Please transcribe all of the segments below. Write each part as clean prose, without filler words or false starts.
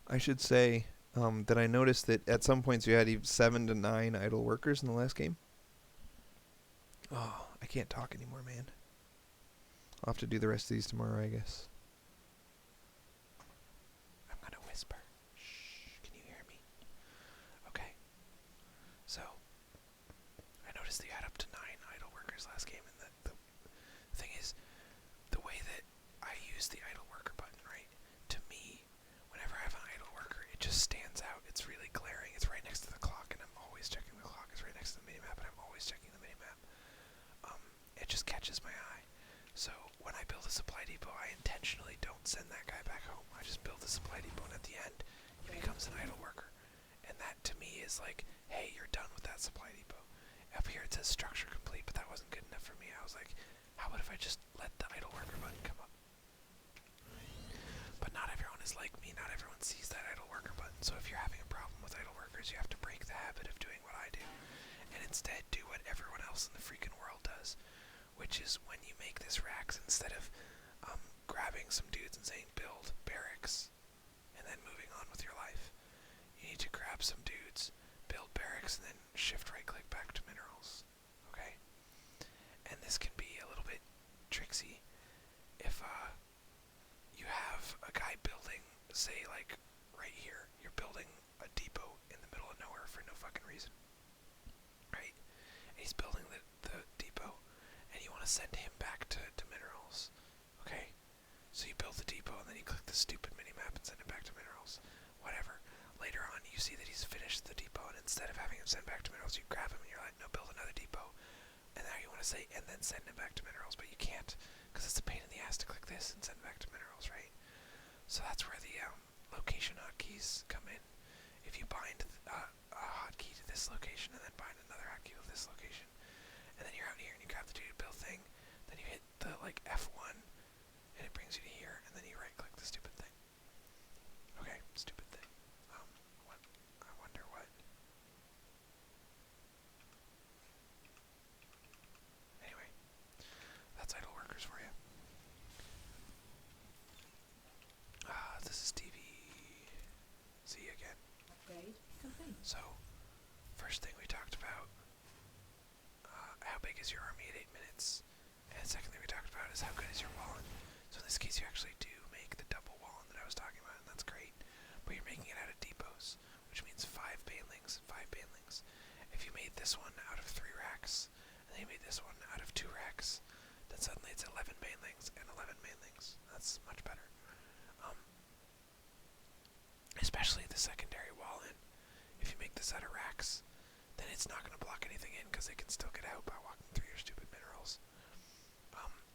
I should say that I noticed that at some points you had 7 to 9 idle workers in the last game. Oh, I can't talk anymore, man. I'll have to do the rest of these tomorrow, I guess. I'm gonna whisper. Shh, can you hear me? Okay. So, I noticed that you had up to 9 idle workers last game, and the thing is, the way that I use the idle worker button, right? To me, whenever I have an idle worker, it just stands out. It's really glaring. It's right next to the clock, and I'm always checking the clock. It's right next to the minimap, and I'm always checking the minimap. It just catches my eye. So when I build a supply depot, I intentionally don't send that guy back home. I just build a supply depot, and at the end, he becomes an idle worker. And that, to me, is like, hey, you're done with that supply depot. Up here it says structure complete, but that wasn't good enough for me. I was like, how about if I just let the idle worker button come up? But not everyone is like me. Not everyone sees that idle worker button. So if you're having a problem with idle workers, you have to break the habit of doing what I do, and instead do what everyone else in the freaking world does, which is when you make this racks, instead of grabbing some dudes and saying build barracks and then moving on with your life, you need to grab some dudes, build barracks, and then shift right click back to minerals. Okay? And this can be a little bit tricksy if you have a guy building, say like right here, you're building a depot in the middle of nowhere for no fucking reason, right? And he's building the depot, and you want to send him back to minerals. Okay? So you build the depot, and then you click the stupid minimap and send him back to minerals. Whatever. Later on, you see that he's finished the depot, and instead of having him send back to minerals, you grab him and you're like, no, build another depot. And now you want to say, and then send him back to minerals, but you can't, because it's a pain in the ass to click this and send back to minerals, right? So that's where the location hotkeys come in. If you bind a hotkey to this location, and then bind another hotkey to this location, and then you're out here and you grab the dude build thing, then you hit the like F1, and it brings you to here, and then you right click the stupid thing. Okay, stupid thing. What? I wonder what. Anyway, that's idle workers for you. This is TV. See you again. Upgrade complete. So, first thing we talked about, how big is your army at 8 minutes? And second thing we talked about is how good is your wallen. So in this case you actually do make the double wallen that I was talking about, and that's great. But you're making it out of depots, which means 5 banelings, 5 banelings. If you made this one out of 3 racks, and then you made this one out of 2 racks, then suddenly it's 11 banelings and 11 banelings. That's much better. Especially the secondary wallen. If you make this out of racks, then it's not going to block anything in, because it can still get out by walking through your stupid minerals.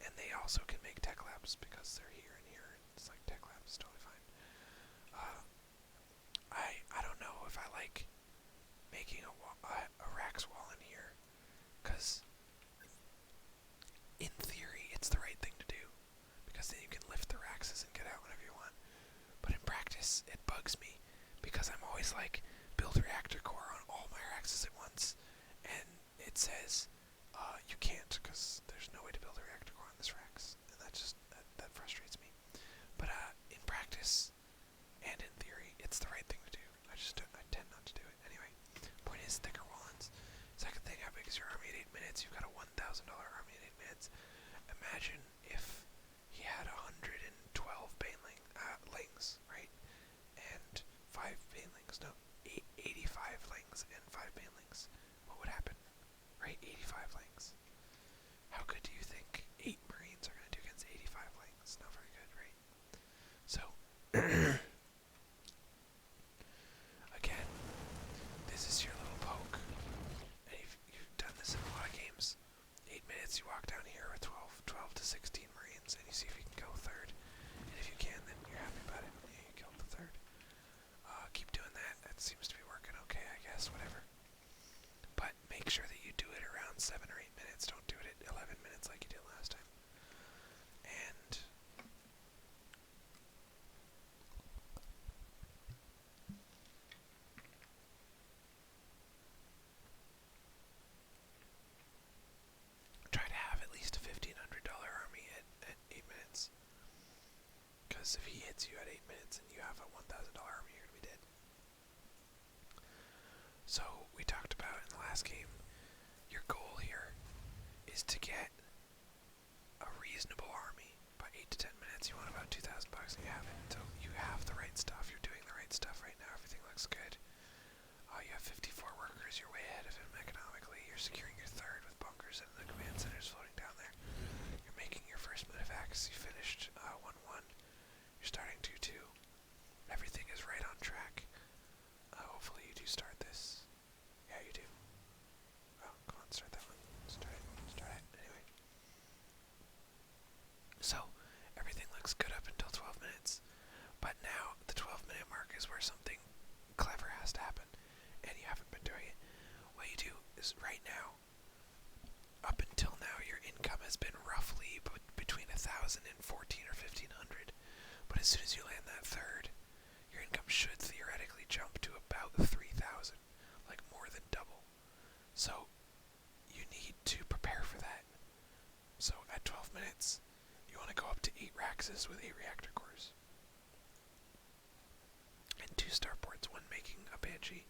And they also can make tech labs, because they're here and here. It's like tech labs is totally fine. I don't know if I like making a racks wall in here, because in theory it's the right thing to do, because then you can lift the racks and get out whenever you want. But in practice, it bugs me, because I'm always like, build reactor core on all my racks at once, and it says, you can't, because there's no way to build a reactor core on this racks, and that frustrates me. But in practice, and in theory, it's the right thing to do. I tend not to do it. Anyway, point is, thicker wallens. Second thing, how big is your army at 8 minutes? You've got a $1,000 army at 8 minutes. Imagine if he had 112 lings, right? And 5 banelings, no, 85 lings and 5 banelings. What would happen? Right, 85 lings. How good do you think 8 Marines are going to do against 85 lings? Not very good, right? So, again, this is your little poke. And you've done this in a lot of games. 8 minutes, you walk down here with 12 to 16 Marines, and you see if you can kill a third. And if you can, then you're happy about it. Yeah, you killed the third. Keep doing that. That seems to be working okay, I guess. Whatever. But make sure that you do it around 7 or So we talked about in the last game, your goal here is to get a reasonable army. By 8 to 10 minutes, you want about $2,000 and you have it. So you have the right stuff, you're doing the right stuff right now, everything looks good. You have 54 workers, you're way ahead of him economically, you're securing your third with bunkers and the command centers floating down there. You're making your first medevacs, you finished 1-1, you're starting 2-2. Everything is right on track. Hopefully you do start this. Yeah, you do. Oh, come on, start that one. Start it. Anyway. So, everything looks good up until 12 minutes. But now, the 12-minute mark is where something clever has to happen. And you haven't been doing it. What you do is, right now, up until now, your income has been roughly between 1,000 and 1,400 or 1,500. But as soon as you land that third, your income should theoretically jump to about 3,000, like more than double. So you need to prepare for that. So at 12 minutes, you want to go up to 8 Raxes with 8 reactor cores. And 2 starports, one making a Banshee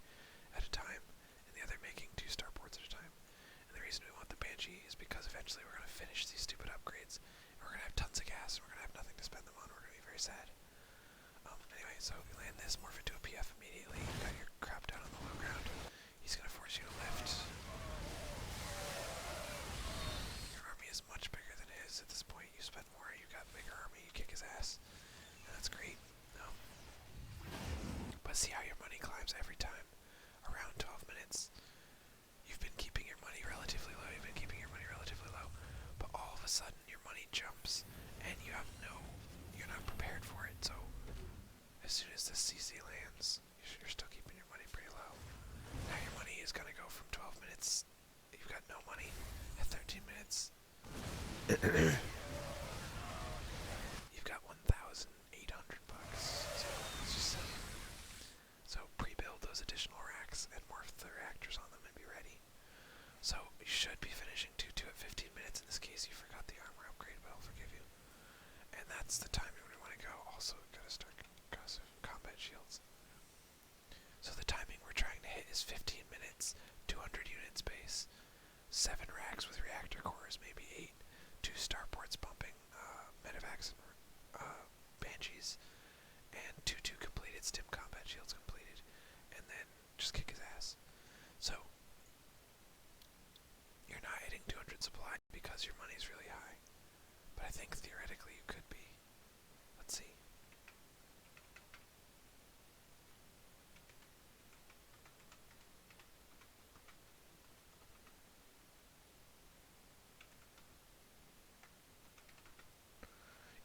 at a time, and the other making 2 starports at a time. And the reason we want the Banshee is because eventually we're going to finish these stupid upgrades, and we're going to have tons of gas, and we're going to have nothing to spend them on. We're going to be very sad. Anyway, so you land this, morph into a PF immediately. You got your crap down on the low ground. He's gonna force you to lift. Your army is much bigger than his at this point. You spent more, you got a bigger army, you kick his ass. And that's great. But see how your money climbs every time. Around 12 minutes. You've been keeping your money relatively low, but all of a sudden your money jumps, and you're not prepared for it, so as soon as this CC lands, you're still keeping your money pretty low. Now your money is going to go from 12 minutes, you've got no money, at 13 minutes. You've got $1,800. So let's just say. So pre-build those additional racks and morph the reactors on them and be ready. So you should be finishing 2-2 at 15 minutes. In this case, you forgot the armor upgrade, but I'll forgive you. And that's the time we want to go. Also, gotta start combat shields. So the timing we're trying to hit is 15 minutes, 200 units base, 7 racks with reactor cores, maybe 8, 2 starports pumping medevacs and banshees, and 2-2 completed, stim combat shields completed, and then just kick his ass. So you're not hitting 200 supply because your money's really high, but I think theoretically you could be. Let's see.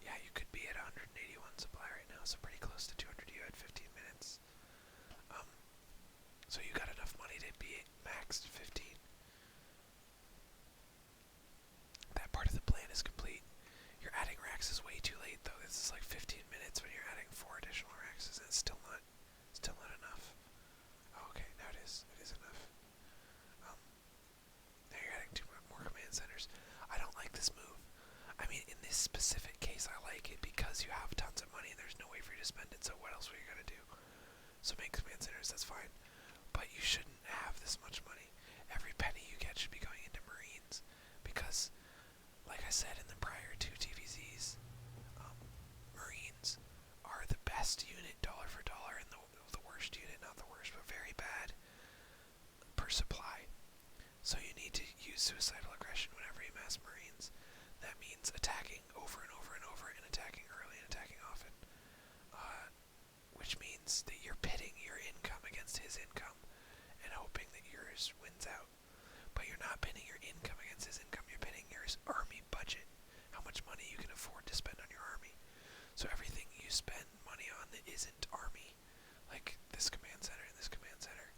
Yeah, you could be at 181 supply right now, so pretty close to 200 you at 15 minutes. So you got enough money to be maxed 15. That part of the plan is complete. You're adding racks is way too late though. This is like 15 minutes when you're adding 4 additional racks, and it's still not enough. Oh, okay, now it is. It is enough. Now you're adding 2 more command centers. I don't like this move. I mean, in this specific case, I like it because you have tons of money and there's no way for you to spend it. So what else were you gonna do? So make command centers. That's fine. But you shouldn't have this much money. Every penny you get should be going into Marines, because, like I said in the prior 2 TVZs, Marines are the best unit dollar for dollar, and the worst unit, not the worst, but very bad per supply. So you need to use suicidal aggression whenever you mass Marines. That means attacking over and over and over, and attacking early and attacking often. Which means that you're pitting your income against his income and hoping that yours wins out. But you're not pitting your income against his income, you're pitting your army budget, how much money you can afford to spend on your army. So everything you spend money on that isn't army, like this command center and this command center,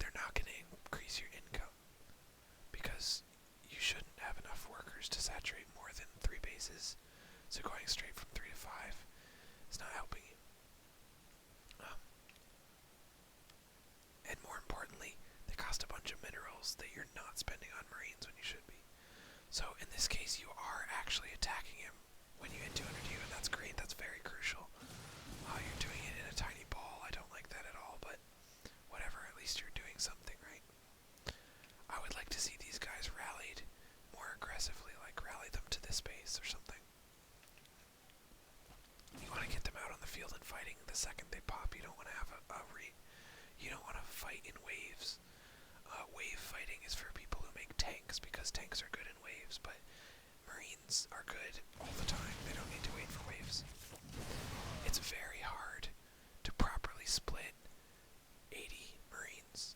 they're not going to increase your income, because you shouldn't have enough workers to saturate more than 3 bases. So going straight from 3 to 5 is not helping you. And more importantly, they cost a bunch of minerals that you're not spending on Marines when you should be. So in this case, you are actually attacking him when you hit 200 U, and that's great. That's very crucial. You're doing it in a tiny ball. I don't like that at all, but whatever. At least you're doing field and fighting the second they pop. You don't want to have you don't want to fight in waves. Wave fighting is for people who make tanks, because tanks are good in waves, but Marines are good all the time. They don't need to wait for waves. It's very hard to properly split 80 Marines,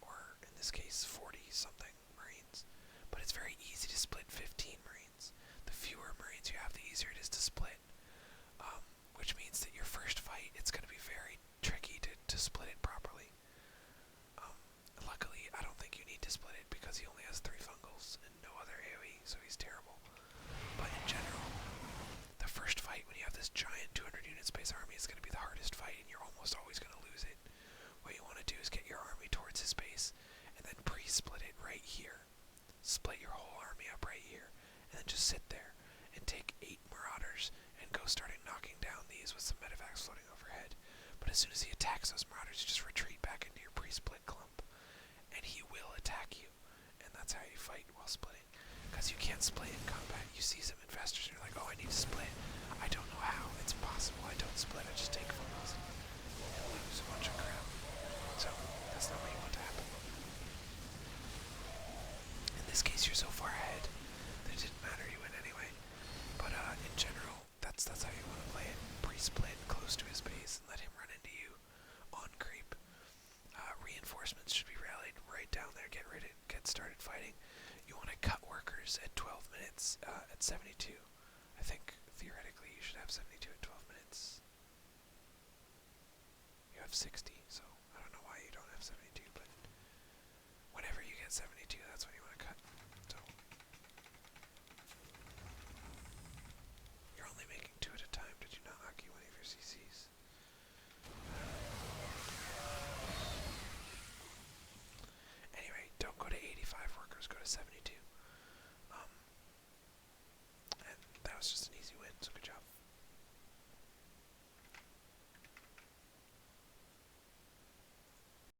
or in this case 40 something Marines, but it's very easy to split 15 Marines. The fewer Marines you have, the easier it is to split, which means that your first fight, it's going to be very tricky to split it properly. Luckily, I don't think you need to split it because he only has 3 fungals and no other AoE, so he's terrible. But in general, the first fight when you have this giant 200 unit space army is going to be the hardest fight, and you're almost always going to lose it. What you want to do is get your army towards his base, and then pre-split it right here. Split your whole army up right here, and then just sit there and take 8 Marauders and go starting knocking down these with some medevacs floating overhead. But as soon as he attacks those Marauders, you just retreat back into your pre-split clump, and he will attack you. And that's how you fight while splitting. Because you can't split in combat. You see some infestors and you're like, oh, I need to split. I don't know how. It's possible. I don't split. I just take fungals and lose a bunch of crap. So that's not what you want to happen. In this case, you're so far ahead that it didn't matter. You win anyway. But in general, that's how you want to play it. Pre-split close to his base and let him run into you on creep. Reinforcements should be rallied right down there. Get started fighting. You want to cut workers at 12 minutes at 72. I think theoretically you should have 72 at 12 minutes. You have 60, so I don't know why you don't have 72, but whenever you get 72, that's when you want